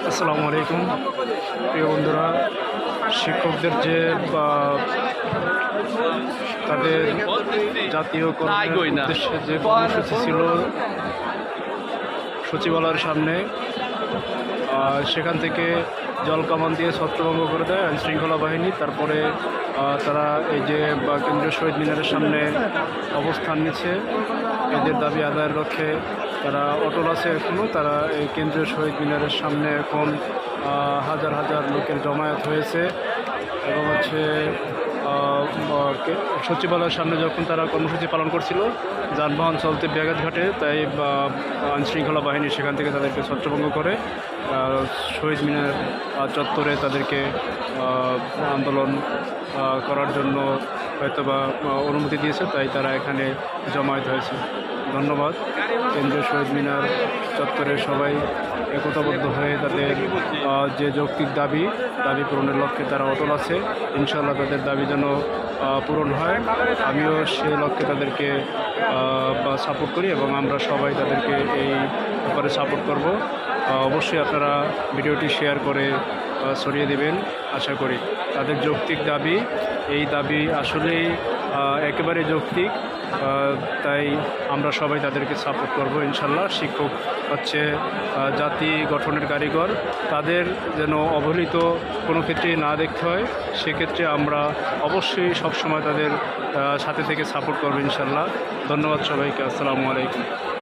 আসসালামু আলাইকুম প্রিয় বন্ধুরা। শিক্ষকদের যে তাদের জাতীয়করণের উদ্দেশ্যে যে কর্মসূচি ছিল সচিবালয়ের সামনে, সেখান থেকে জলকামান দিয়ে ছত্রভঙ্গ করে দেয় আইনশৃঙ্খলা বাহিনী। তারপরে তারা এই যে কেন্দ্রীয় শহীদ মিনারের সামনে অবস্থান নিচ্ছে। এদের দাবি আদায়ের লক্ষ্যে তারা অটল আছে এখনও। তারা এই কেন্দ্রীয় শহীদ মিনারের সামনে এখন হাজার হাজার লোকের জমায়েত হয়েছে এবং সচিবালয়ের সামনে যখন তারা কর্মসূচি পালন করছিল, যানবাহন চলতে ব্যাঘাত ঘটে, তাই আইনশৃঙ্খলা বাহিনী সেখান থেকে তাদেরকে ছত্রভঙ্গ করে শহীদ মিনার চত্বরে তাদেরকে আন্দোলন করার জন্য হয়তোবা অনুমতি দিয়েছে, তাই তারা এখানে জমায়েত হয়েছে। ধন্যবাদ। কেন্দ্রীয় শহীদ মিনার চত্বরে সবাই একতাবদ্ধ হয়ে তাদের যে যৌক্তিক দাবি পূরণের লক্ষ্যে তারা অটল আছে। ইনশাআল্লাহ তাদের দাবি যেন পূরণ হয়। আমিও সে লক্ষ্যে তাদেরকে সাপোর্ট করি এবং আমরা সবাই তাদেরকে এই ব্যাপারে সাপোর্ট করব। অবশ্যই আপনারা ভিডিওটি শেয়ার করে ছড়িয়ে দেবেন আশা করি। তাদের যৌক্তিক দাবি, এই দাবি আসলেই একেবারে যৌক্তিক, তাই আমরা সবাই তাদেরকে সাপোর্ট করব ইনশাল্লাহ। শিক্ষক হচ্ছে জাতি গঠনের কারিগর, তাদের যেন অবহেলিত কোনো ক্ষেত্রে না দেখতে হয়, সেক্ষেত্রে আমরা অবশ্যই সবসময় তাদের সাথে থেকে সাপোর্ট করব ইনশাল্লাহ। ধন্যবাদ সবাইকে। আসসালামু আলাইকুম।